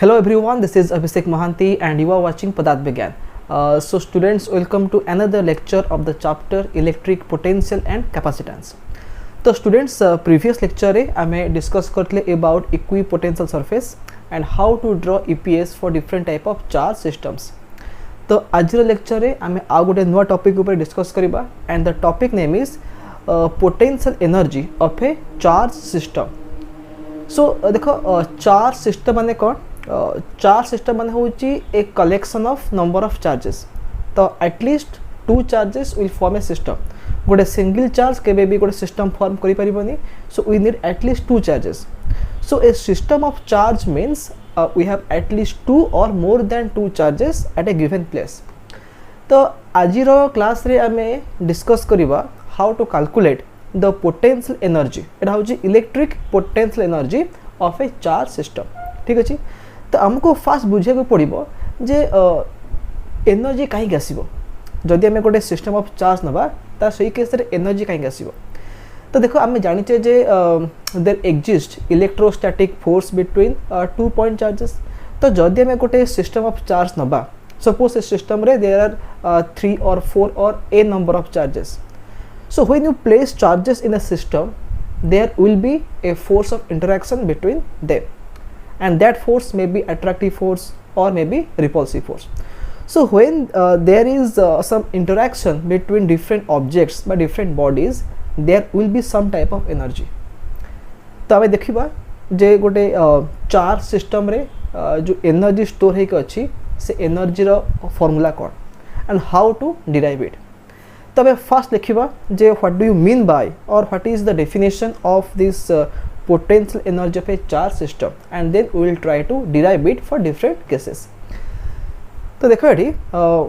Hello everyone, this is Abhishek Mohanty and you are watching Padarth Vigyan. So students, welcome to another lecture of the chapter Electric Potential and Capacitance. तो students, previous lecture रे आमे discuss करले about equipotential surface and how to draw EPS for different type of charge systems. तो आज lecture रे आमे आउ गोटे नुआ topic ऊपर discuss करिबा and the topic name is potential energy of a charge system. So देखो charge system माने कौन? चार्ज सिस्टम माने होची a collection of number of charges. तो at least two charges will form a system. गोटे single charge केबे भी गोटे सिस्टम फॉर्म करि परिबनी. So we need at least two charges. So a system of charge means we have at least two or more than two charges at a given place. तो आजिरो class रे आमे डिस्कस करिबा how to calculate the potential energy. एटा होची electric potential energy of a charge system. ठीक अछि. तो आमको फास्ट बुझे को पड़ो जे एनर्जी कहीं आसो जदि आम गोटे सिस्टम ऑफ चार्ज नवा ता सही केस रे एनर्जी कहीं आसो. तो देखो आम जाचे जे there exist electrostatic force between two point charges. तो जदि आम गोटे सिस्टम ऑफ चार्ज नवा सपोज ए सिस्टम रे there are 3 or 4 or a number of charges. So when you place charges in a system there will be a force of interaction between them. And that force may be attractive force or may be repulsive force. So when there is some interaction between different objects by different bodies, there will be some type of energy. तो आमे देखिबा जे गोटे charge system रे जो energy store हेक अछि से energy रो फार्मूला कोन and how to derive it. तो आमे फर्स्ट देखिबा जे what do you mean by or what is the definition of this potential energy of a charge system, and then we will try to derive it for different cases. तो देखो eighty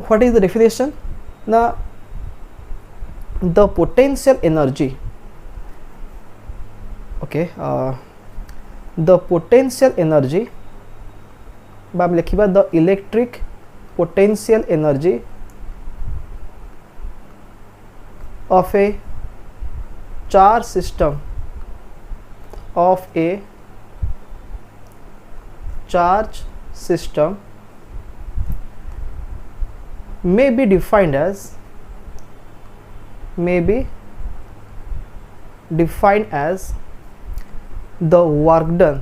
what is the definition. Now the potential energy, okay, the potential energy बाम लिखिबा the electric potential energy of a charge system may be defined as the work done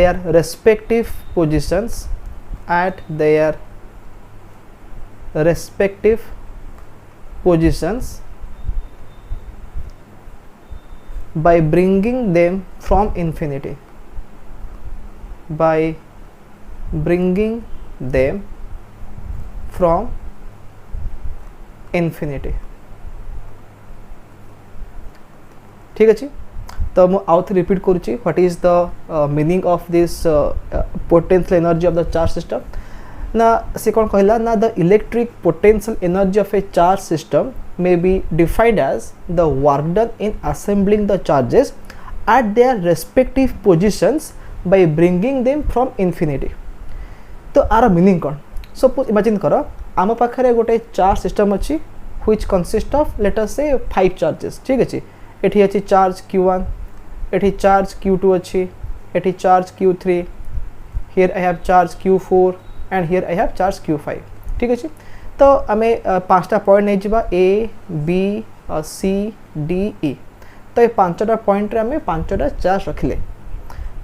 in assembling the charges at their respective positions by bringing them from infinity. ठीक अच्छे. तो मु आउथ repeat करुच्ची what is the meaning of this potential energy of the charge system. ना से कौन कहला ना the electric potential energy of a charge system may be defined as the work done in assembling the charges at their respective positions by bringing them from infinity. तो आर meaning कौन. Suppose imagine कर आम पाखे गोटे charge system अच्छी which consist of let अस से 5 charges. ठीक अच्छे. एठी अच्छी चार्ज Q1, एठी चार्ज Q2 अच्छी, एठी charge Q3, here I have charge Q4 and here I have charge Q5. ठीक अच्छे. तो आमे 5टा पॉइंट नहीं जिबा A, B, C, D, E. तो ये 5टा पॉइंट रे आमे 5टा चार्ज रखिले.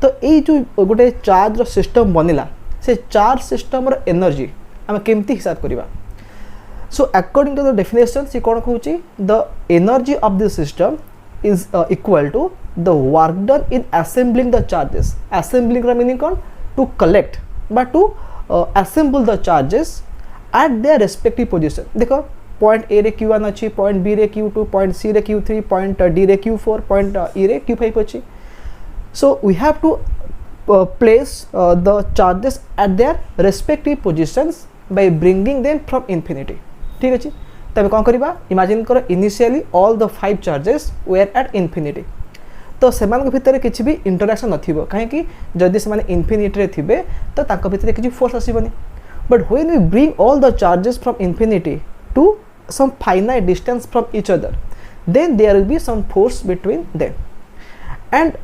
तो ये जो गोटे चार्ज रो सिस्टम बनिला से चार्ज सिस्टम रो एनर्जी आमे केमती हिसाब करिबा. So according to the definition C cone कहूची the energy of the system is equal to the work done in assembling the charges. Assembling का meaning कौन? To collect but to assemble the charges at their respective position. देखो point A रे Q1 अच्छी, point B रे Q2, point C रे Q3, point D रे Q4, point E रे Q5 अच्छी. So we have to place the charges at their respective positions by bringing them from infinity. ठीक अच्छे. तबे कौन करिबा. इमेजिन करो initially all the 5 charges were at infinity. तो से भितर किसी भी इंटराक्शन नथिबो कहीं जदि से इनफिनिटी थे तो तांको भितर किसी फोर्स आसबनी but when we bring all the charges from infinity to some finite distance from each other, then there will be some force between them and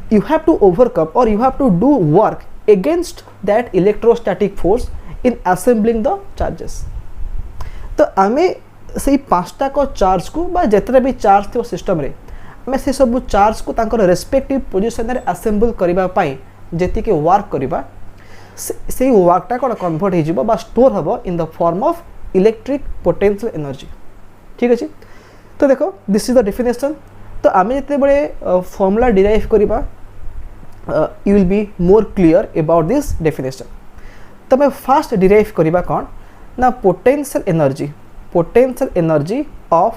you have to overcome or you have to do work against that electrostatic force in assembling the charges. तो आमे से पांचटा को charge को बा जेतरा भी charge थो system रे आमे से सब चार्ज को तांकर रेस्पेक्टिव पोजीशन रे असेंबल करिबा पई जेति के वर्क करिबा से वर्कटा कोन कन्वर्ट हे जिवो बा स्टोर हबो in the form of electric potential energy ठीक अच्छे। तो देखो दिस इज द डेफिनेशन। तो आम जिते बड़े फॉर्मूला डिराइव करवा you will be more clear about this definition. तो मैं फास्ट डिराइव करवा कौन ना potential energy of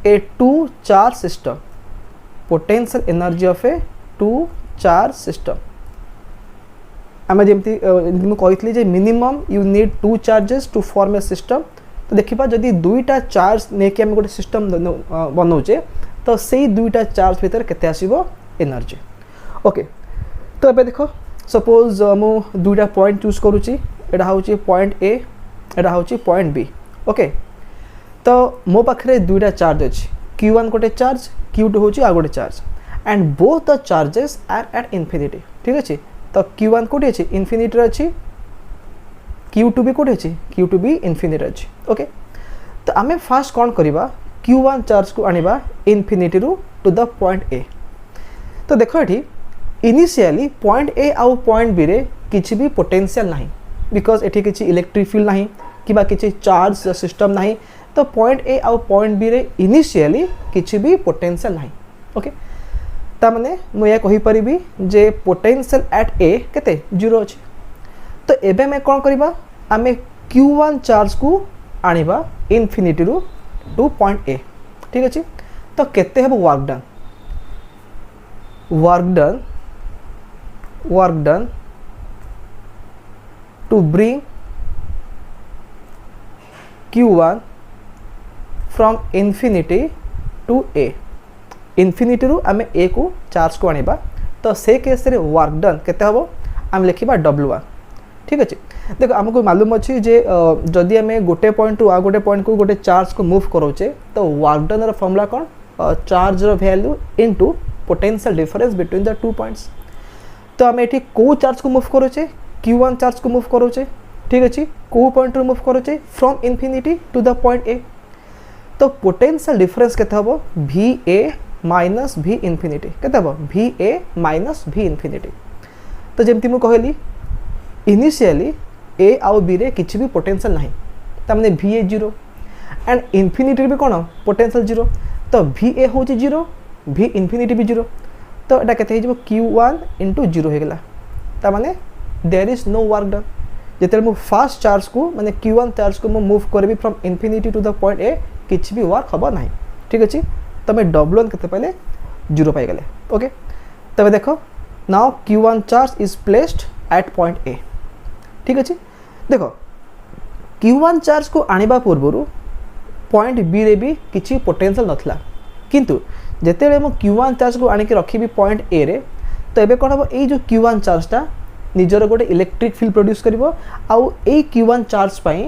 a two charge system, potential energy of a two charge system. आम जमी कही जे minimum you need two charges to form a system. तो देखा जदि दुईटा चार्ज नहीं आम गोटे सिस्टम बनाऊे तो से दुईटा चार्ज भीतर केते आसीबो एनर्जी। ओके तो ये देख सपोज मु दुईटा पॉइंट चूज करुच्ची एटा हूँ पॉइंट ए एटा हूँ पॉइंट बी। ओके तो मो पाखे दुईटा चार्ज अच्छी Q1 गोटे चार्ज Q2 हूँ आ गोटे charge and both the charges are at infinity ठीक अच्छे। तो Q1 कोटी अच्छी इनफिनिटी अच्छी Q2 भी कोटी अच्छी Q2 भी इनफिनिटी अच्छी। ओके तो आम फास्ट कौन करवा Q1 चार्ज को आनिबा इनफिनिटी रु टू द पॉइंट ए। तो देख ये इनिशियली पॉइंट ए आउ पॉइंट बी रे किसी भी पोटेंशियल नहीं बिकज एठी किसी इलेक्ट्रिक फील्ड नहीं कि किसी चार्ज सिस्टम नहीं। तो पॉइंट ए आउ पॉइंट बी रे इनिशियली किसी भी पोटेंशियल नहीं। ओके तामने मुझे कहीपरि जे पोटेंशियल एट ए केते जीरो अच्छे। तो एबे मैं कौन करवा आम Q1 चार्ज को आनिबा इनफिनिटी रु टू पॉइंट ए ठीक अच्छे। तो केते हेबो work done to bring Q1 from infinity to A. Infinity रु आम ए को चार्ज को आनिबा तो से केस रे वर्क डन केते हबो आम लिखिबा W1 ठीक अच्छे। देखो आमको मालूम अच्छी जे जदि आम गोटे पॉइंट रु आ गोटे पॉइंट को गोटे चार्ज को मूव करोचे तो वर्क डन रो फॉर्मूला कौन चार्ज रो value into potential difference between the two points. तो आम ये को चार्ज को मूव करोचे Q1 चार्ज को मूव करोचे ठीक अच्छे को पॉइंट रु मूव करोचे from infinity to the point A. तो पोटेंशियल डिफरेंस केते हबो VA माइनस V इनफिनिटी केते हबो VA माइनस V इनफिनिटी। तो जमती मु कहली इनिशियली ए आउ बी रे किसी भी पोटेंशियल नहीं तमने VA जीरो एंड इनफिनिटी भी कौन पोटेंशियल जीरो। तो VA हूँ जीरो V इनफिनिटी भी जीरो। तो एटा केते हो Q1 इंटू जीरो होगला ताने there is no work done. जिते मु फास्ट चार्ज को माने Q1 चार्ज को मु मूव करबी from infinity to the point A किसी भी वर्क हम ना ठीक अच्छे। तो मैं W1 केते पहले जीरो पाई गले। ओके तब देखो now Q1 charge is placed at point A ठीक अच्छे। देखो Q1 चार्ज को आनिबा पूर्व पॉइंट बी रे भी किसी पोटेंशियल नथला किंतु जेते मु Q1 चार्ज को आनिक रखी पॉइंट ए रे तो एबे कोन हो ए जो Q1 चार्जटा निजर गोटे इलेक्ट्रिक फील्ड प्रोड्यूस करिवो आउ ए Q1 चार्ज पई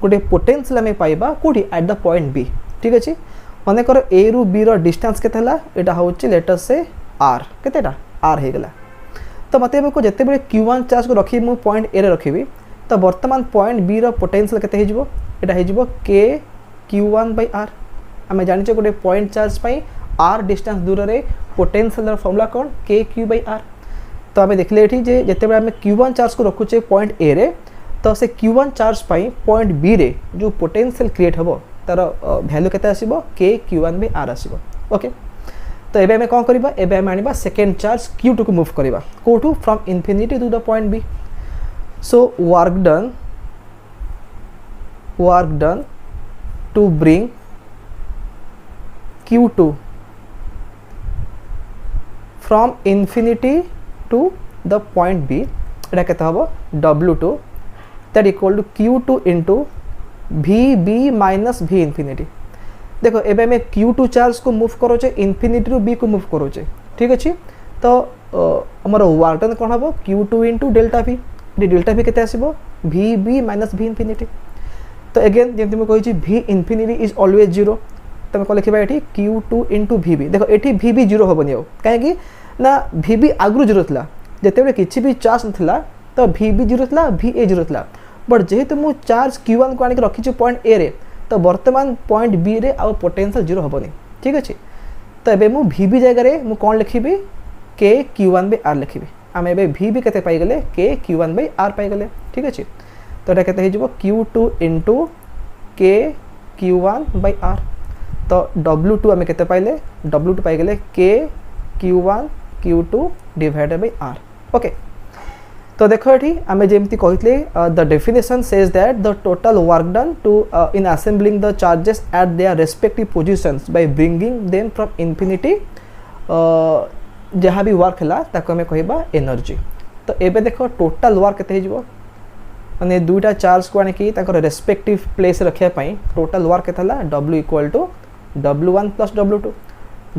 गोटे पोटेंशियल आमे पाइबा कोठी एट द पॉइंट बी ठीक अच्छे। मन कर ए रु बी रो डिस्टेंस केते हला एटा होची लेट अस से r केतेटा r हे गला। तो मते को जते बेले Q1 चार्ज को रखी मु पॉइंट ए रे रखिबी तो वर्तमान पॉइंट बी रो पोटेंशियल केते हे जिवो एटा हे जिवो k Q1 by r। आमे जानि छ गोटे पॉइंट चार्ज पई r डिस्टेंस दूर रे potential formula cone k q by r। तो आमे देखले एठी जे जते बेले आमे Q1 चार्ज को रखुचे पॉइंट ए रे तो से Q1 चार्ज पई पॉइंट बी रे जो पोटेंशियल क्रिएट हबो तार वैल्यू केते आसीबो k Q1 by r आसीबो। ओके तो एबे हमें कौन करबा एबे हम आनिबा सेकेंड चार्ज Q2 को मूव करबा कोठू from infinity to the point B. So work done to bring Q2 from infinity to the point B एटा केते हबो W2 that equal to Q2 into VB minus V infinity. देखो एबे हमें Q2 charge को move करोचे infinity रु B को मूव करोचे ठीक अच्छे। तो आमर वर्क डन कौन हम Q2 इंटू डेल्टा भि, डेल्टा भि केते आसीबो VB माइनस V इनफिनिटी। तो अगेन जमी मुझे कही V इनफिनिटी इज ऑलवेज 0, तुम कौन लिखा ये Q2 इंटू VB। देख ये VB 0 हेनी आ कहीं ना VB आगु 0 था जिते किसी भी चार्ज नाला तो VB 0 था VA 0 था, बट जेहेतु मुझे चार्ज Q1 को आनिक रखी पॉइंट ए रे तो बर्तमान पॉइंट बी रे आउ पोटेंशियल 0 हेनी, ठीक अच्छे। तो ये मुझे VB जगह मुझे कौन लिखी K Q1/R लिखी। आम ए VB के पाईगले K Q1/R पाईगले, ठीक अच्छे। तो ये केते हो Q2 इंटू K Q1/R। तो W2 आम के पाइले W2 पाईगले K Q1 Q2 divided by R। Okay, तो देखो ये आम जमी कही the definition says that the total work done to in assembling the charges at their respective positions by bringing them from infinity, जहाँ भी वर्क है ताको आम कहबा एनर्जी। तो एबे देखो टोटल वर्क केते हो माने दुईटा चार्ज को आनिकी रेस्पेक्टिव प्लेस रखापी टोटल वर्क के W equal to W1 plus W2।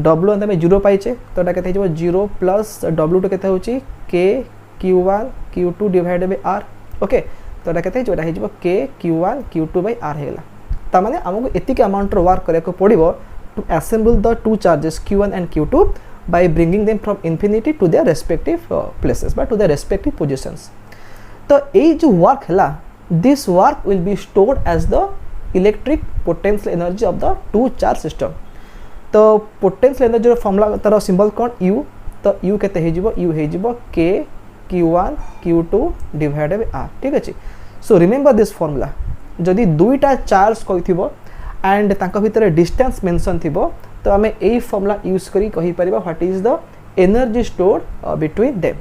W1 आम 0 पाइचे तो ये के 0 प्लस W2 के K Q1 Q2 divide by R। Okay, तो ये के K Q1 Q2/R होगा। ताने आमको एतिक अमाउंट वर्क करने को पड़ो to assemble the two charges Q1 and Q2 by bringing them from infinity to their respective places but to their respective positions। तो ये जो वर्क है this work will be stored as the electric potential energy of the two charge system. तो potential energy formula तार symbol कौन U, तो U केते हो U हो K Q1 Q2 divide by R, ठीक अच्छे। सो रिमेंबर दिस फॉर्मूला जदि दुईटा चार्ज कहिथिबो एंड तांको भितर डिस्टेंस मेंशन थिबो तो आम यही फॉर्मूला यूज करी कहि परिबा what is the energy stored between them.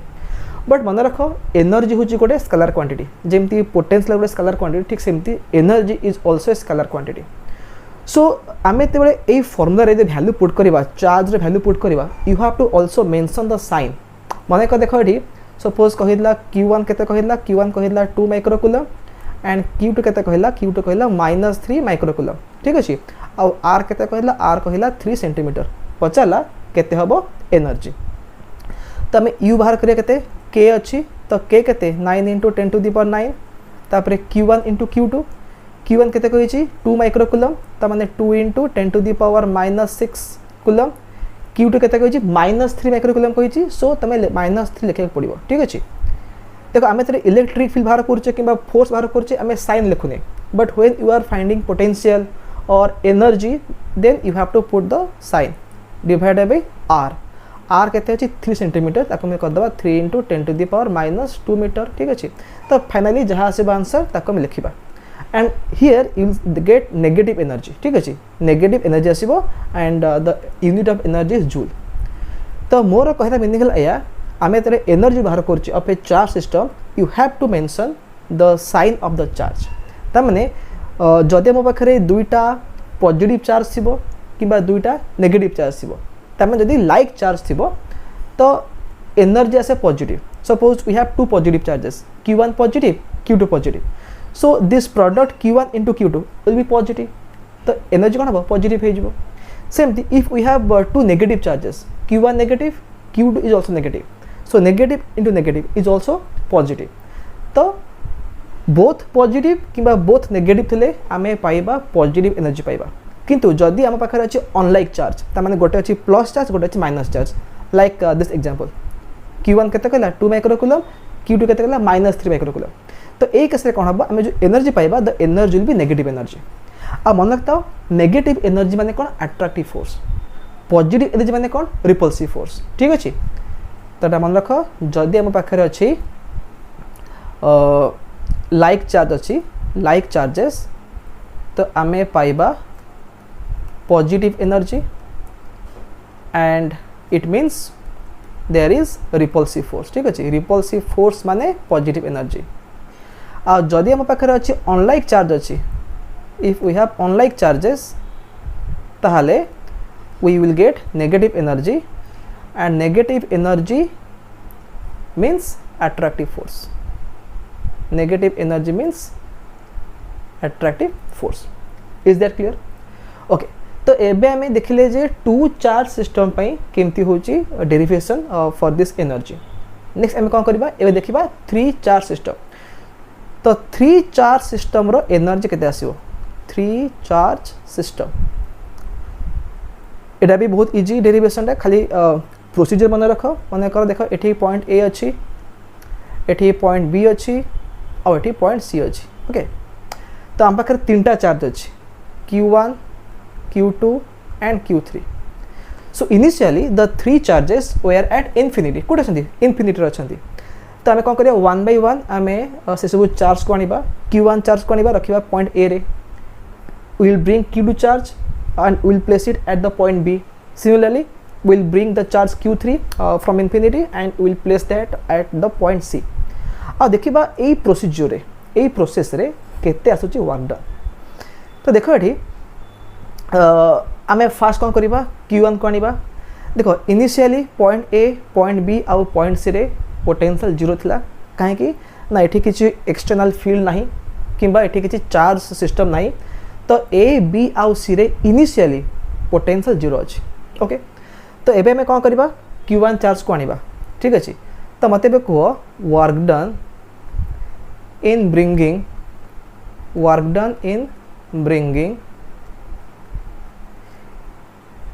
But मन रख एनर्जी हूँ गोटे स्केलर क्वांटिटी, जमती पोटेंशियल गोटे स्केलर क्वांटिटी ठीक सेमती energy is also a scalar quantity. So आम ये फॉर्मूला रे वैल्यू पुट करवा चार्ज रे वैल्यू पुट करवा you have to also mention the sign. मन कर देख ये सपोज कहिला Q1 केते कहिला Q1 कहिला 2 माइक्रोकूलम एंड Q2 केते कहिला Q2 कहिला -3 माइक्रोकूलम, ठीक अच्छे। आउ R केते कहिला R कहिला 3 सेंटीमीटर। पचारा केते हबो एनर्जी। तो आम U बाहर करिया केते K अच्छी तो K केते 9 इंटू 10 टू द पावर 9 तापर Q1 इंटू Q2 Q1 केते कहिछि 2 माइक्रोकूलम ता माने 2 into 10 to the power -6 coulomb. Q2 केते कहिछि -3 माइक्रोकूलम कहिछि, सो तमे -3 लिखे पड़ो, ठीक अच्छे। देखो आम इलेक्ट्रिक फील्ड बाहर करुचे कि फोर्स बाहर करुचे आम साइन लिखुने, but when you are finding potential or energy then you have to put the sign divided by R। R केते अछि 3 सेंटीमीटर ताको हम कर दबा 3 into 10 to the power -2 metre, ठीक अच्छे। तो फाइनली जहाँ आसबा आंसर ताको हम लिखा and here you get negative energy, ठीक अच्छे। नेगेटिव एनर्जी आसबो and the unit of energy is joule. तो मोर कहना मीनिंग है आम एनर्जी बाहर कर of a charge system you have to mention the sign of the charge. तामाने जदि मो पाखे दुईटा पॉजिटिव चार्ज थी कि दुईटा नेगेटिव चार्ज थी तमें जदि लाइक चार्ज थी तो एनर्जी आसे positive. Suppose we have two positive charges Q1 positive Q2 positive, so this product Q1 into Q2 will be positive, तो एनर्जी कौन हम पॉजिटिव हो। सेमती if we have two negative charges Q1 negative Q2 is also negative, so negative into negative is also positive. तो both positive कि both negative थे आम पाइबा पॉजिटिव एनर्जी पाइबा। किंतु जदि आम पाखे अच्छे अनलाइक चार्ज ताने गोटे अच्छी प्लस चार्ज गोटे अच्छी minus charge like this example Q1 केते कहला 2 माइक्रोकूलम Q2 केते कहला -3 माइक्रोकूलम। तो ये केस कौन हम आम जो एनर्जी पाइबा the energy will be negative energy. आ मन रखता नेगेटिव एनर्जी माने कौन अट्रैक्टिव फोर्स, पॉजिटिव एनर्जी माने कौन रिपल्सिव फोर्स, ठीक अच्छे। तो मन रख जदि आम पाखे अच्छी लाइक चार्ज अच्छी लाइक चार्जेस तो आम पाइबा positive energy and it means there is repulsive force, ठीक अच्छे। रिपल्सिव फोर्स माने पॉजिटिव एनर्जी। आ जदि आम पाखे अच्छी अनलाइक चार्ज अच्छी if we have unlike charges ताहले we will get negative energy and negative energy means attractive force. Negative energy means attractive force. Is that clear? Okay, तो एबे आमे देखिले जे टू चार्ज सिस्टम पई केमती होची derivation for this energy. Next आमे कोन करबा एबे देखिबा थ्री चार्ज सिस्टम। तो थ्री चार्ज सिस्टम रो एनर्जी केते आसीबो थ्री चार्ज सिस्टम एटा भी बहुत इजी डेरिवेशन रे खाली प्रोसीजर मन रख मन कर देखो एठी पॉइंट ए अछि एठी पॉइंट बी अछि और एठी पॉइंट सी अछि ओके। तो हम पाखर तीनटा चार्ज अछि Q1 Q2 and Q3। so initially the three charges were at infinity कोड अछंती infinity अछंती। तो आमे कोन करिया वन बाय वन आमे से सब चार्ज को आनिबा Q1 चार्ज को आनिबा रखिबा पॉइंट ए रे we will bring Q2 charge and we will place it at the point B। similarly we will bring the charge Q3 from infinity and we will place that at the point C। आ देखिबा एई procedure रे एई process रे केते आसुची work done. तो देखो एठी आमे fast कोन करिबा Q1 को आनिबा देखो initially point A point B आउ पॉइंट सी रे पोटेंशियल जीरो थिला काहे कि ना एठी किछि एक्सटर्नल फील्ड नाही किबा एठी किछि चार्ज सिस्टम नाही। तो ए बी आउ सी रे इनिशियली पोटेंशियल जीरो अछि ओके। तो एबे में कोन करिबा Q1 चार्ज को आनिबा ठीक अछि। तो मते बे को work done in bringing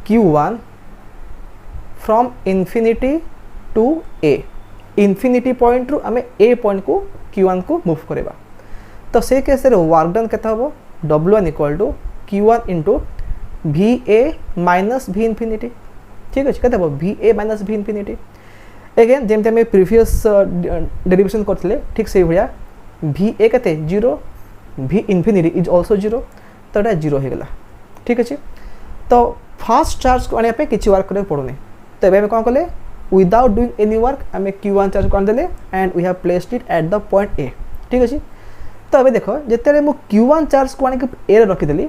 Q1 from infinity to A। infinity point रू आमे A point को Q1 को मूव करेबा। तो से केस रे वर्क डन केता हबो W1 equal to Q1 into VA minus V infinity ठीक अछि केता हबो VA minus V infinity। Again जेमते हमें प्रीवियस डेरिवेशन करथिले ठीक से भलिया VA केते 0 V infinity इज आल्सो 0 तो एटा 0 हो गेला ठीक अछि। तो फास्ट चार्ज को आने पे किछि वर्क करे पड़ोने। तो एबे हम कोन कले विदाउट डूइंग एनी वर्क हमें Q1 चार्ज को आन देले and we have placed it at the point A ठीक अछि। तो एबे देखो जेते मु Q1 चार्ज को आने के ए रे रखि देली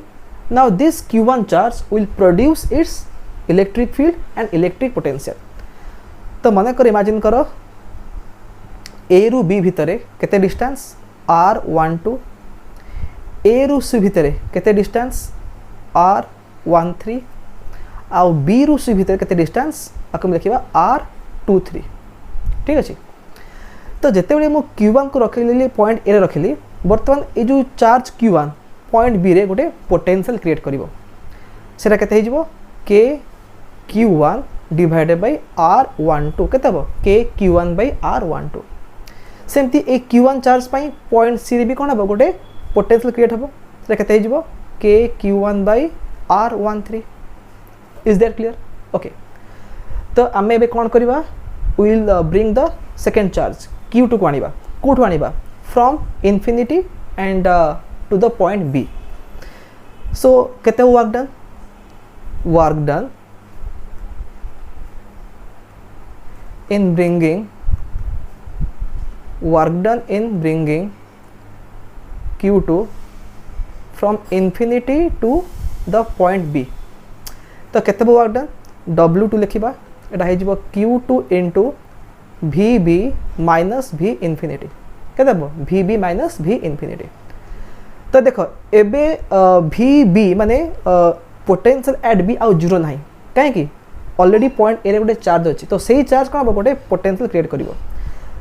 now this Q1 charge will produce its electric field and electric potential. तो मन कर इमेजिन करो ए रु बी भितरे केते डिस्टेंस R12 ए रु सी भितरे केते डिस्टेंस R13 आउ बी रु सी भितर केते डिस्टेंस आकम देखिबा R23 ठीक अछि। तो जेते बेले मु Q1 को रखिली पॉइंट ए रे रखिली वर्तमान ए जो चार्ज Q1 पॉइंट बी रे गोटे पोटेंशियल क्रिएट करिवो सेटा केते हिजबो K Q1 divided by R12 केते हबो K Q1 बाय R12। सेमती ए Q1 चार्ज पई पॉइंट सी रे भी कोन हबो गोटे पोटेंशियल क्रिएट हबो सेटा केते हिजबो K Q1 by R13। Is that clear okay. तो आमे एबे कोन करबा we will bring the second charge Q2 को आनिबा कोठो आनिबा from infinity and to the point B. So केते work done in bringing Q2 from infinity to the point B। तो केते वर्क डन W2 लिखिबा एटा हे जिवो Q2 into VB minus V infinity केते हबो VB minus V infinity। तो देखो एबे VB माने पोटेंशियल एट B आउ 0 नाही काहे कि ऑलरेडी पॉइंट ए रे गोटे चार्ज अछि। तो सेही चार्ज कोन गोटे पोटेंशियल क्रिएट करिवो।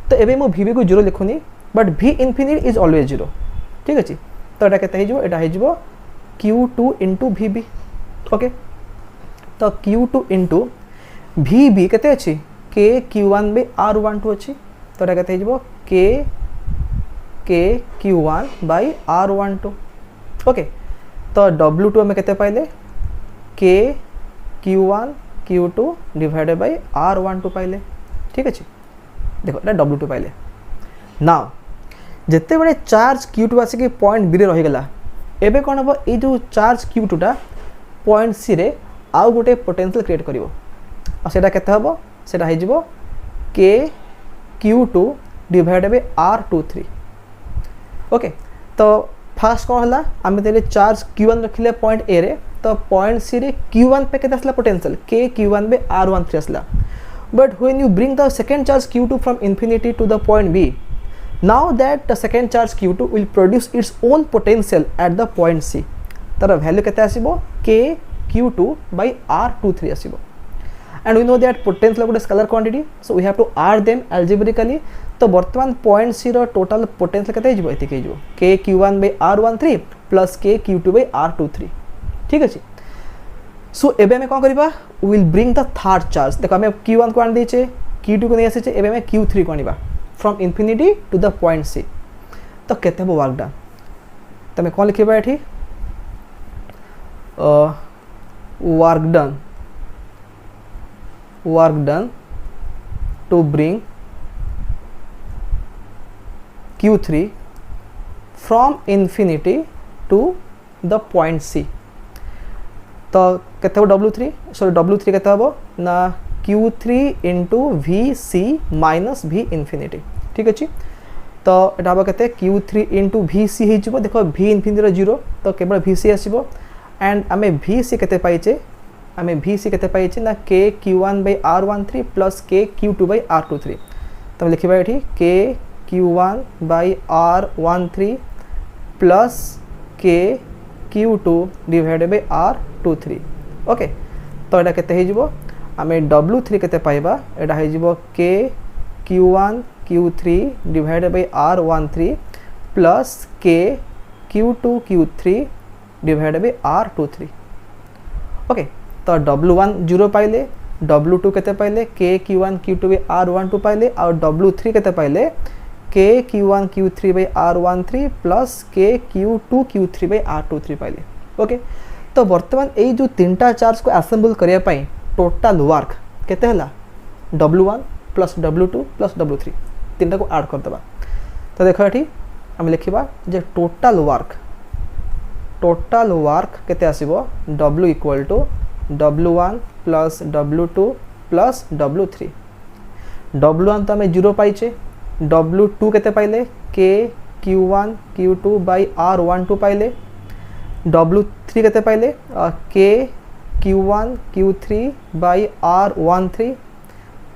तो एबे मो VB को 0 लिखुनी but V infinity is always 0 ठीक अछि। तो एटा केते हे जिवो एटा हे जिवो Q2 into VB ओके। तो Q2 into VB केते अछि K Q1 बे R12 अछि। तो एटा केते हे जिवो K Q1 by R12 okay. तो W2 हमें केते पाइले K Q1 Q2 divided bye R12 पाइले ठीक अछि। देखो एटा W2 पाइले। नाउ जेते बेले चार्ज Q2 आसी के पॉइंट B रे रहि गेला एबे कोन हबो ए जो चार्ज Q2 टा पॉइंट C रे आउ गोटे पोटेंशियल क्रिएट करिवो आ सेटा केते हबो सेटा हे जिवो K Q2 divided bye R23 okay. तो फास्ट कोन हला आमे देले चार्ज Q1 रखिले पॉइंट A रे तो पॉइंट C रे Q1 पे केते असला पोटेंशियल K Q1 बे R13 असला। But when you bring the second charge Q2 from infinity to the point B now that the second charge Q2 will produce its own potential at the point C। तार value केते आसीबो K Q2 by R23 आसीबो and we know that potential गोटे scalar quantity so we have to add them algebraically तो वर्तमान point सी रो total potential केते हिजबो एति के हिजबो KQ1 by R13 plus KQ2 by R23 ठीक अछि सो एबे में कोन करबा we will bring the third charge देखो हमें Q1 को आन देछे Q2 को नै आसे एबे में Q3 को आनिबा from infinity to the point C तो केते हो वर्क डन तमे कोन लिखिबा एठी work done to bring Q3 from infinity to the point C तो केते हो W3 सॉरी W3 केते हो ना Q3 into VC minus V infinity ठीक अछि तो एटा हम केते Q3 into VC हे जबो देखो V infinity रो 0 तो केवल VC आसीबो एंड आमे VC केते पाइचे आमे VC केते पाइचे ना KQ1 by R13 plus KQ2 by R23 तो लिखिबा एठी KQ1 by R13 plus KQ2 divided by R23 okay तो एटा केते हे जबो आमे W3 केते पाइबा एटा हे जबो KQ1 Q3 divided by R13 plus KQ2 Q3 divided by R23 okay तो W1 0 पाइले W2 केते पाइले KQ1 Q2 by R12 पाइले और W3 केते पाइले KQ1 Q3 by R13 plus KQ2 Q3 by R23 पाइले ओके तो वर्तमान ए जो तीनटा चार्ज को असेंबल करिया पई टोटल वर्क केते हला W1 plus W2 plus W3 तीनटा को ऐड कर देबा तो देखो एठी हम लिखिबा जे टोटल वर्क केते आसीबो W equal to W1 plus W2 plus W3 W1 तो हमें 0 पाइचे W2 केते पाइले KQ1 Q2 by R12 पाइले W3 केते पाइले KQ1 Q3 by R13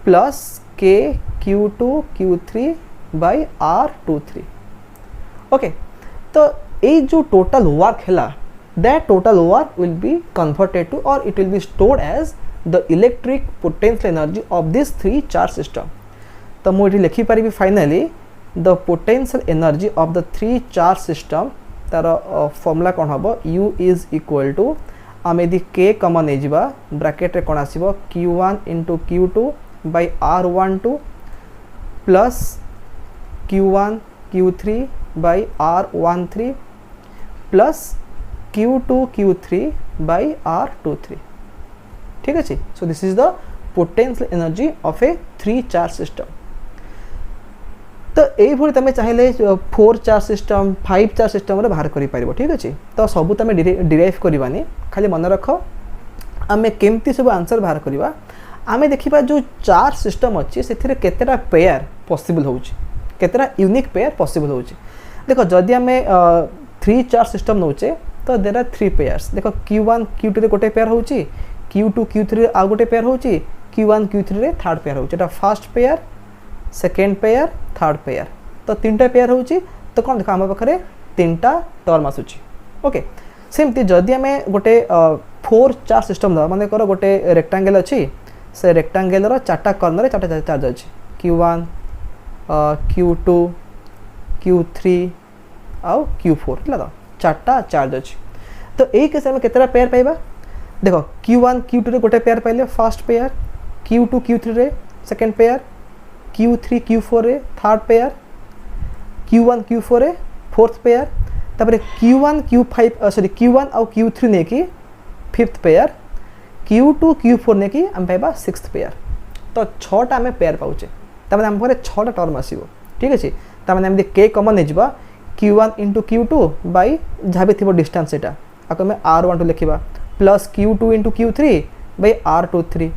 plus KQ2 Q3 by R23 okay तो ये जो टोटल वर्क है that total work will be converted to or it will be stored as the electric potential energy of this three charge system तो मुझे लिखि पारिबी finally the potential energy of the three charge system तार formula कोन हबो U is equal to आमे यदि K common नै जिबा ब्रैकेट रे कोन आसीबो Q1 into Q2 by R12 plus Q1 Q3 by R13 plus Q2 Q3 by R23 ठीक अछि so this is the potential energy of a three charge system तो एई भली तमे चाहिले 4 चार्ज सिस्टम 5 चार्ज सिस्टम रे बाहर करि पारिबो ठीक अछि तो सब तमे डिराइव करबानी खाली मन रखो आमे केमती सब आंसर बाहर करबा आमे देखिबा जो चार्ज सिस्टम अछि सेथिरे केतेटा पेयर पॉसिबल होउची केतेटा यूनिक पेयर पॉसिबल होउची देखो जदि आमे 3 चार्ज सिस्टम नउचे तो देयर आर 3 पेयर्स देखो Q1 Q2 रे गोटे पेयर होउची Q2 Q3 रे आ गोटे पेयर होउची Q1 Q3 रे थर्ड पेयर होउची एटा first pair second pair third pair तो तीनटा पेयर होउची तो कोन देखो हम पाखरे तीनटा टर्म आसुची ओके सेमती जदि हमें गोटे 4 चार्ज सिस्टम दा माने करो गोटे रेक्टेंगल अछि से रेक्टेंगल रो चारटा कॉर्नर रे चारटा चार्ज अछि Q1 Q2 Q3 आउ Q4 ला चारटा चार्ज अछि तो एई केस में केतरा पेयर पाइबा देखो Q1 Q2 रे गोटे पेयर पाइले फर्स्ट पेयर Q2 Q3 रे सेकंड पेयर Q3 Q4 रे थर्ड पेयर Q1 Q4 रे फोर्थ पेयर तापर Q1 Q5 सॉरी Q1 और Q3 ने की फिफ्थ पेयर Q2 Q4 ने की हम पाइबा सिक्स्थ पेयर तो 6टा हमें पेयर पाउचे तब हम पारे 6टा टर्म आसीबो ठीक अछि तब हम K कॉमन ने जिबा Q1 into Q2 by जहाँ थी डिस्टेंस एटा आको में R12 लिखिबा plus Q2 into Q3 by R23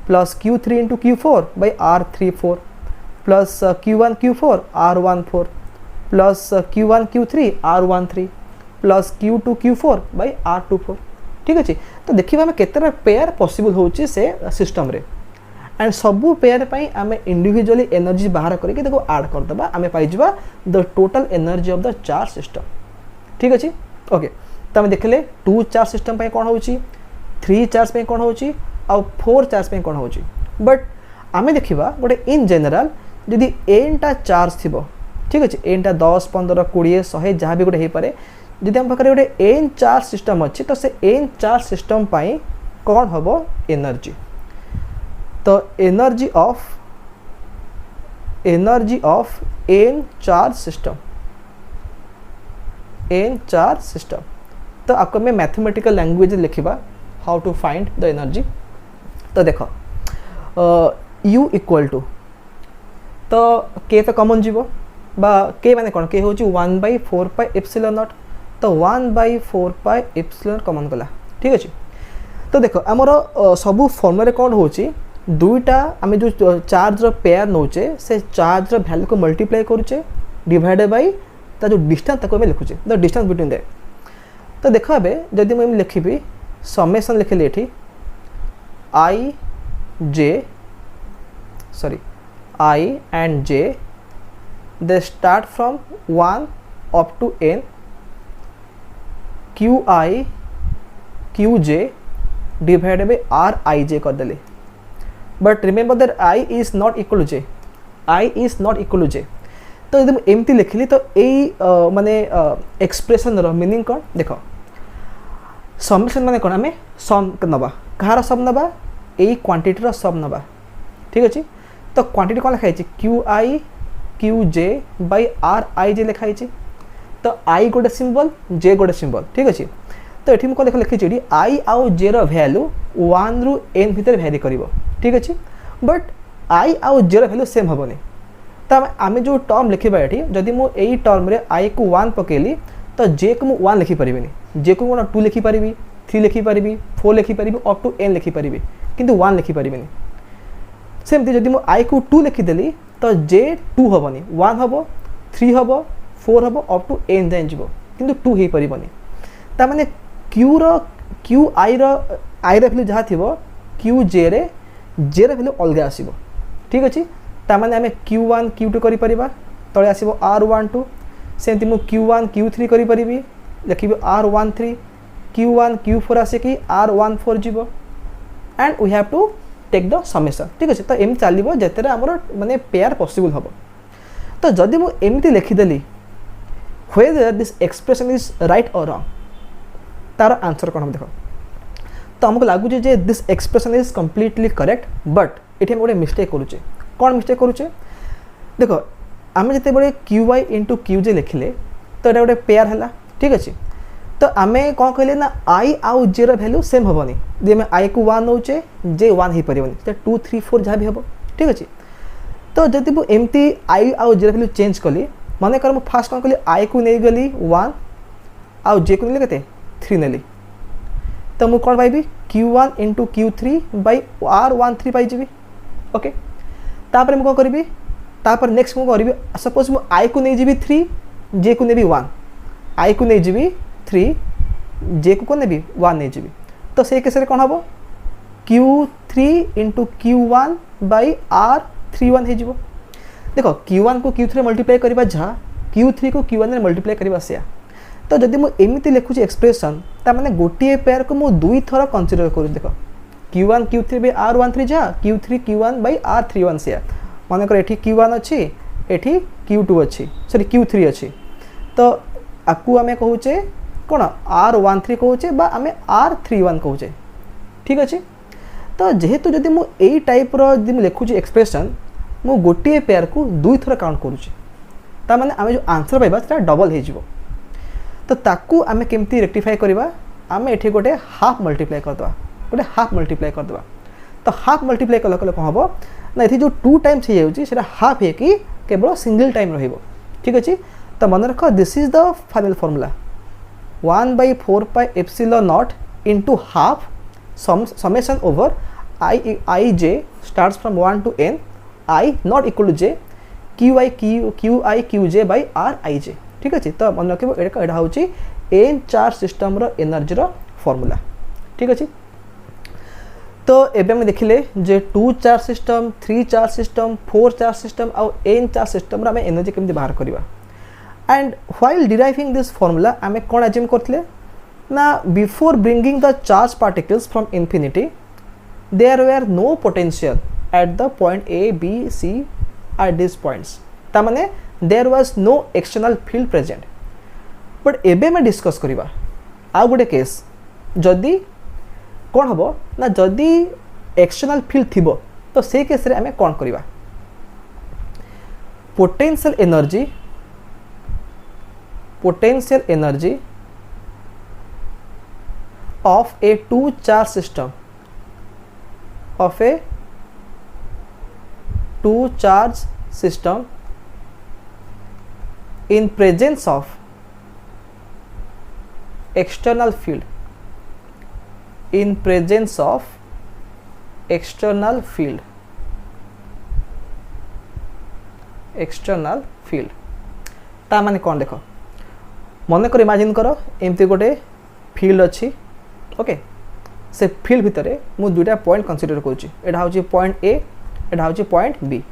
plus Q3 into Q4 by R34 plus Q1 Q4 R14 plus Q1 Q3 R13 plus Q2 Q4 by R24 ठीक अछि तो देखिबा हमें केतेरा पेयर पॉसिबल होउची से सिस्टम रे एंड सबु पेयर पई आमे इंडिविजुअली एनर्जी बाहर करके देखो ऐड कर दबा आमे पाइ जिबा the total energy of the charge system ठीक अछि ओके तो हम देखले 2 चार्ज सिस्टम पई कोन होउची 3 चार्ज पे कौन होची आ 4 चार्ज पे कौन होची बट आमे देखिबा गोटे इन जनरल जदि n टा चार्ज थिबो ठीक अछि n टा 10 15 20 100 जहाँ भी गोटे हे पारे जदि हम पाखरे गोटे n चार्ज सिस्टम अछि तो से n चार्ज सिस्टम पाई कौन हबो एनर्जी तो energy of n charge system तो आपको मैं मैथमेटिकल लैंग्वेज लिखिबा how to find the energy तो देखो U इक्वल टू तो के तो कॉमन जीवो बा के माने कोन के होची 1/4 पाई एप्सिलॉन नॉट तो 1/4 पाई एप्सिलॉन कॉमन गला ठीक अछि तो देखो हमर सबु फॉर्मूला रे कोन होची दुईटा आमे जो चार्ज रो पेयर नोचे से चार्ज रो वैल्यू को मल्टीप्लाई करूचे डिवाइडेड बाय ता जो डिस्टेंस तको में लिखुचे द डिस्टेंस बिटवीन दे तो देखो अबे जदि मैं लिखिबी समेशन लिखले एठी I and J they start from 1 up to n QI QJ divided by RIJ कर देले but remember that I is not equal to J तो एकदम एमती लिखली तो ए माने एक्सप्रेशन रो मीनिंग कोन देखो समेशन माने कोन हमें सम नबा कहार सम नबा ए क्वांटिटी रो सम नबा ठीक अछि तो क्वांटिटी कोन लिखाइ छी QI QJ by RIJ लिखाइ छी तो I गोटे सिंबल J गोटे सिंबल ठीक अछि तो एठी म को देखो लिखि छी I आउ J रो वैल्यू 1 रु n भीतर वेरी करिवो ठीक अछि बट I आउ J रो वैल्यू सेम हबोनी तो आमे जो टर्म लिखिबा एठी जदि मो एई टर्म रे I को 1 पकेली तो J को मो 1 लिखि परिबिनी J को कोन 2 लिखि परिबी 3 लिखि परिबी 4 लिखि परिबी अप टू n लिखि परिबी किंतु 1 लिखि परिबिनी सेमती जदि मो I को 2 लिखि देली तो J 2 हबनी 1 हबो 3 हबो 4 हबो अप टू n जाय जिवो किंतु 2 हे परिबनी ता माने Q रो QI रो I रो वैल्यू जहा थिबो QJ रे J रो वैल्यू अलगा आसीबो ठीक अछि ता माने हमें Q1 Q2 करि परिबा तळे आसीबो R12 सेमती मु Q1 Q3 करि परिबी लिखिबो R13 Q1 Q4 आसे कि R14 जिवो and we have to take the summation ठीक अछि तो एम चालिबो जेतेरे हमर माने पेयर पॉसिबल हबो तो जदि मु एमती लिखि देली whether this expression is right or wrong तार आंसर कोन हम देखो तो हमको लागु जे this expression is completely correct but एठी हम गोटे मिस्टेक करूचे कौन मिस्टेक करूचे देखो आम जिते बड़े QI इंटू QJ लिखिले तो ये गोटे पेयर है ठीक अच्छे तो आम कौन कहले ना I आउ J रो वैल्यू सेम हेनी जी आम I को 1 नौचे J 1 हो पारे 2 3 4 जहाँ भी हम ठीक अच्छे तो जब मुझे एमती I आउ J रो वैल्यू चेंज कली मन कर फास्ट कौन कली I को नहीं गली 1 आउ J को नहीं के 3 नेली तो मुझे कौन पाइबी Q1 into Q3 by R13 पाइबी ओके तापर मुझे कौन करी तापर नेक्स्ट मुझे करी सपोज मु I को नहीं जीवी 3 J को नहीं 1 I को नहीं जीवी 3 J को नहीं 1 नहीं जीवी तो से केस कौन हम Q3 into Q1 by R31 हो देखो Q1 को Q3 मल्टीप्लाई करवा जहाँ Q3 को Q1 मल्टीप्लाई करवा से तो जदि मुझे एमती लिखुची एक्सप्रेशन ताने गोटे पेयर को मुझे 2 थर कंसीडर करूँ देख Q1 Q3 बाई R13 जहाँ Q3 Q1 बाई R31 से मन कर एठी Q1 अच्छी एठी Q2 अच्छी सॉरी Q3 अच्छी तो आपको आम कहूचे कौन R13 कहूचे बा आम R31 कहूचे ठीक अच्छे तो जेहेतु जदि मुझे यही टाइप रि लिखुची एक्सप्रेशन मु गोटे पेयर को 2 थर काउंट करुचे ताने आम जो आंसर पाइबा सेटा डबल हो तो ताकू आमे केमती रेक्टिफाई करवा आमे एठी गोटे हाफ मल्टीप्लाई करदवा गोटे हाफ मल्टीप्लाई करदवा तो हाफ मल्टीप्लाई कला कौन हम ना ये जो 2 टाइम्स हो जाए हाफ है कि केवल सिंगल टाइम रहिबो ठीक अच्छे तो मन रख this is the final formula 1/4 pi epsilon not into half summation over I J starts from 1 to n I not equal to J QI QJ by RIJ ठीक अच्छे तो मन रखिए यहाँ हूँ एन चार्ज सिस्टम रो एनर्जी रो formula ठीक अच्छे तो एबे में देखिले जे 2 charge system 3 charge system 4 charge system आउ एन चार्ज सिस्टम रो आम एनर्जी केमती बाहर करवा and while deriving this formula आम कौन एज्यूम करथिले ना before bringing the charge particles from infinity there were no potential at the point A B C at this points तामाने there was no external field present but एबे मैं discuss करवा आ गोटे case जदि कौन हम ना जदि एक्सटर्नल फील्ड थी तो से केस रे आमे कौन करवा potential energy of a two charge system in presence of external field ता माने कौन देख मन कर इमेजिन करो एमती गोटे फील्ड अच्छी ओके से फील्ड भितर मु दुईटा पॉइंट कंसीडर करुँची एटा हूँ पॉइंट ए एटा हूँ पॉइंट बी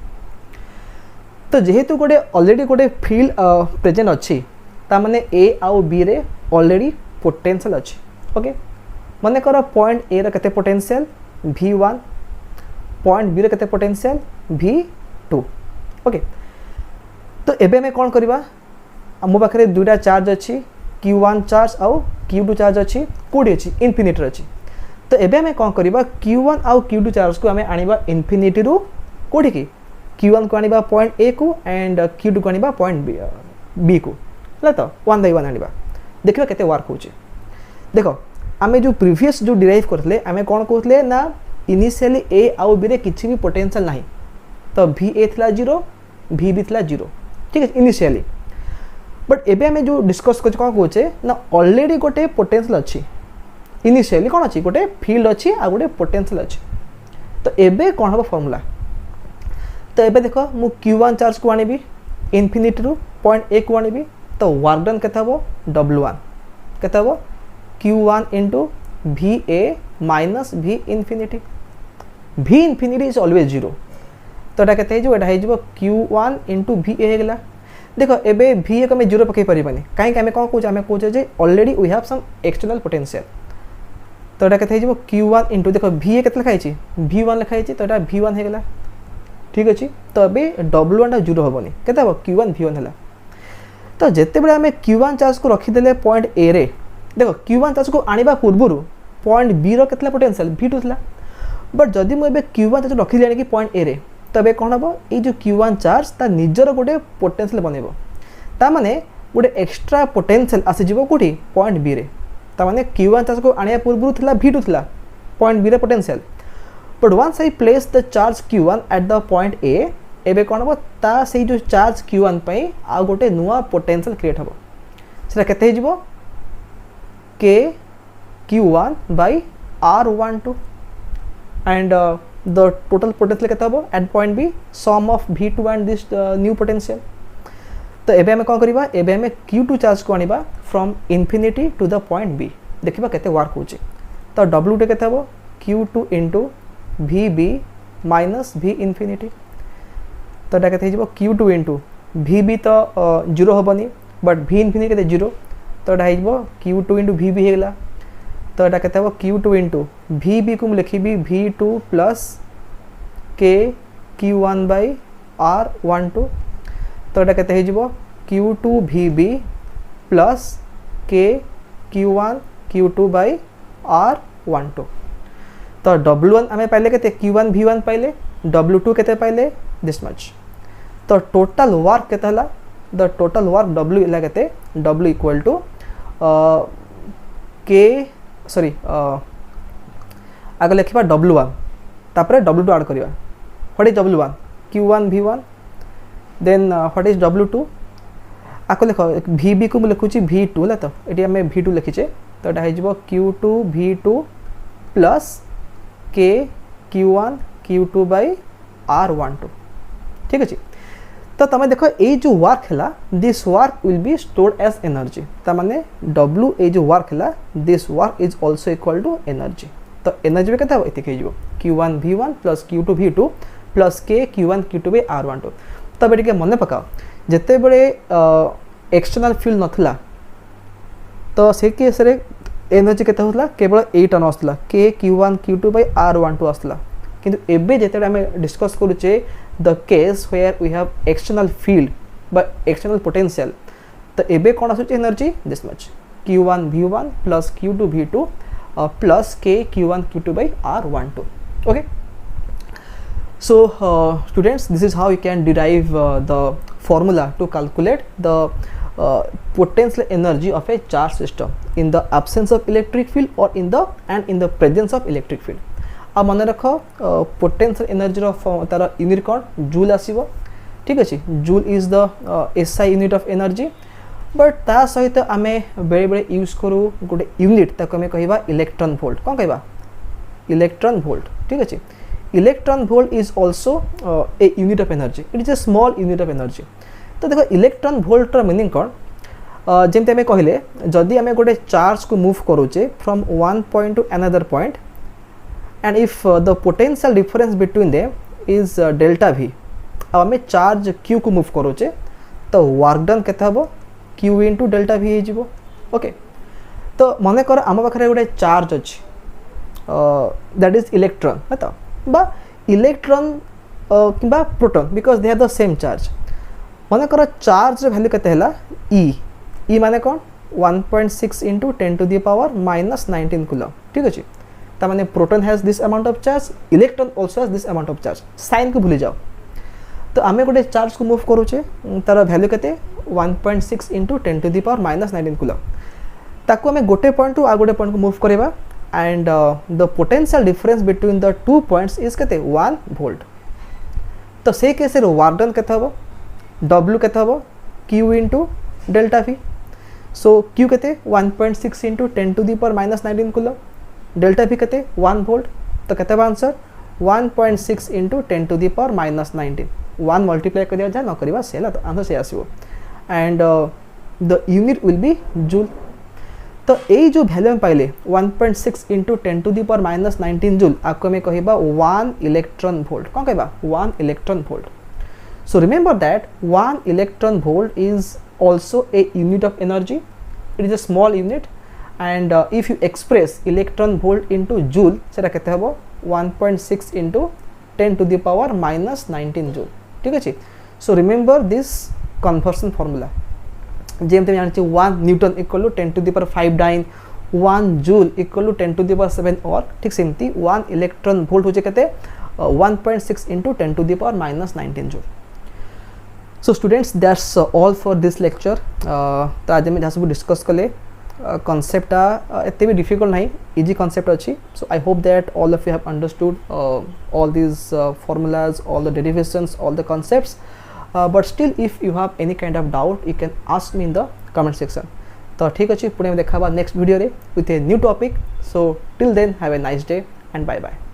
तो जेहेतु गोटे ऑलरेडी गोटे फील्ड प्रेजेंट अच्छी तामाने ए आउ बी रे ऑलरेडी पोटेंशियल अच्छी ओके मन कर पॉइंट ए रे केते पोटेंशियल V1 पॉइंट बी रे केते पोटेंशियल V2 ओके तो एबे मैं कौन करवा मो पाखे दुईटा चार्ज अच्छी Q1 चार्ज आउ Q2 चार्ज अच्छी कोडी अच्छी इन्फिनिटी अच्छी तो एबे हमें कौन करवा Q1 आउ Q2 चार्ज को हमें आनिबा इन्फिनिटी रु कोडी की Q1 को आनिबा पॉइंट ए को एंड Q2 को आनिबा पॉइंट बी को हला तो वन बाय वन आनिबा देखिबा केते वर्क होची देखो आमे जो प्रीवियस जो डिराइव करथले आमे कोन कहथले ना इनिशियली ए आउ बी रे किछि भी पोटेंशियल नाही तो VA थिला 0 VB थिला 0 ठीक है इनिशियली बट एबे हमें जो डिस्कस कर कौन कहे ना ऑलरेडी गोटे पोटेंशियल अच्छी इनिशियली कौन अच्छी गोटे फील्ड अच्छी आ गोटे पोटेंशियल अच्छी तो एबे कौन हम फॉर्मूला तो एबे देखो मु Q1 चार्ज को आनिबी इन्फिनिटी रु पॉइंट ए को आनिबी तो वर्क डन केते हबो W1 केते हबो Q1 into VA minus V infinity is always 0 तो एटा केते जो एटा हे जो Q1 इंटू VA हे गेला देखो एबे VA को हमें 0 पकई परिबानी काहे आमे कोन कहूँ आमे कहूँ जे already we have some external potential तो एटा केते हे Q1 इंटू देखो VA केते लिखाई छी V1 लिखाई छी तो एटा V1 हे गेला ठीक अछि तो अबे W1 टा 0 होबनी केते हो Q1 V1 हला तो जेते बेले हमें Q1 चार्ज को रखी देले पॉइंट ए रे देखो Q1 चार्ज को आनिबा पूर्वरु पॉइंट बी रो केतला पोटेंशियल V2 थला बट जदी मु एबे Q1 चार्ज रखी जानी कि पॉइंट ए रे तबे कौन हम ये जो Q1 चार्ज ता निजर गोटे पोटेंशियल बनइबो ता माने गोटे एक्स्ट्रा पोटेंशियल आसीजिबो कोठी पॉइंट बी रे ता माने Q1 चार्ज को आनिया पूर्व थिला V2 थिला पॉइंट बी रे potential but once I place the charge Q1 at the point A एबे कौन हम ता से जो चार्ज Q1 पई आ गोटे नुआ पोटेंशियल क्रिएट हबो सेटा केते हिजिबो K Q1 by R12 and the total potential केते हबो at point B sum of V2 and this new potential तो एबे हमें कौन करिबा एबे हमें Q2 चार्ज को आनिबा from infinity to the point B देखिबा केते वर्क होची तो W2 केते हबो Q2 into VB minus V infinity तो एटा केते हिजबो Q2 into VB तो 0 होबनी बट V infinity केते 0 तो एटा हिजबो Q2 into VB हेगला तो एटा केते हबो Q2 into VB को लिखिबी V2 plus K Q1 by R12 तो एटा केते हिजबो Q2 VB plus K Q1 Q2 by R12 तो W1 हमें पहले केते Q1 V1 पहले W2 केते पहले दिस मच तो टोटल वर्क केते हला द टोटल वर्क W इला केते W equal to K sorry आगे लिखा W1 तापर W2 ऐड करिवा what is W1 Q1 V1 then what is W2 आको लिख VB को लिखुची V2 ला तो एटी हमें V2 लिखिचे तो एटा हिजबो Q2 V2 plus K Q1 Q2 by R12 ठीक अछि तो तमे देखो ए जो वर्क हैला this work will be stored as energy ता माने W ए जो वर्क हैला this work is also equal to energy तो एनर्जी केते हो एते केजो Q1 V1 plus Q2 V2 plus K Q1 Q2 by R12 तबे टिके मने पकाओ जते बेले एक्सटर्नल फील्ड नथला तो से केस रे एनर्जी केते होतला केवल 8 टन आसला k q1 q2 by r12 आसला किंतु एबे जेते आमे डिस्कस करूचे the case where we have external field by external potential तो एबे कोन आसुचे energy this much q1 v1 plus q2 v2 plus k q1 q2 by r12. Okay, so students, this is how you can derive the formula to calculate the potential energy of a charge system in the absence of electric field or in the presence of electric field. अब मन रख potential energy तार unit कौन joule आसीबो ठीक अच्छे joule is the SI unit of energy but ता सहित आमे बेले बेले यूज करू गोटे यूनिट ताको आमे कहबा इलेक्ट्रॉन वोल्ट कौन कहबा इलेक्ट्रॉन वोल्ट ठीक अच्छे electron volt is also a unit of energy it is a small unit of energy तो देखो इलेक्ट्रॉन वोल्ट र मीनिंग कौन जमते आमे कहले जदि आमे गोटे चार्ज को मूव करूचे from one point two another point and if the potential difference between them is delta v अब आमे चार्ज q को मूव करूचे तो वर्क डन केते हबो q into delta v हे जिवो ओके तो मने कर आम पाखरे गोटे चार्ज अछि दैट इज इलेक्ट्रॉन हतो बा इलेक्ट्रॉन किबा proton because they have the same charge मने कर चार्ज वैल्यू केते हला e माने कोन 1.6 into 10 to the power minus 19 coulomb ठीक अछि तामाने proton has this amount of charge electron also has this amount of charge sign को भूली जाओ तो आमे गोटे चार्ज को मूव करूचे तार वैल्यू केते 1.6 into 10 to the power minus 19 coulomb ताको आमे गोटे पॉइंट टू आ गोटे पॉइंट को मूव करबा and the potential difference between the two points is केते 1 वोल्ट तो से केस रे वर्क डन केते हबो w केते हबो q into delta v सो q केते 1.6 into 10 to the power minus 19 coulomb delta भी कहते 1 वोल्ट तो कहते answer 1.6 into 10 to the power minus 19 1 multiply कर दिया जाए न करवा से तो आंसर से आसीबो and the unit will be joule तो यही जो वैल्यू पाइले 1.6 into 10 to the power minus 19 joule आपको मैं कहबा 1 इलेक्ट्रॉन वोल्ट कौन कहबा 1 electron volt so remember that 1 electron volt is also a unit of energy it is a small unit and if you express electron volt into joule सेटा केते हबो 1.6 into 10 to the power minus 19 joule ठीक अछि so remember this conversion formula जेम ते जानछि 1 newton equal to 10 to the power 5 dyne 1 joule equal to 10 to the power 7 और ठीक सेमती 1 इलेक्ट्रॉन वोल्ट होचे केते 1.6 into 10 to the power minus 19 joule so students that's all for this lecture तो आज हम जहाँ सब डिस्कस कले concept एते भी difficult नहीं easy concept अच्छी so I hope that all of you have understood all these formulas all the derivations all the concepts but still if you have any kind of doubt you can ask me in the comment section तो ठीक अच्छी पुणे देखा next video रे with a new topic so till then have a nice day and bye bye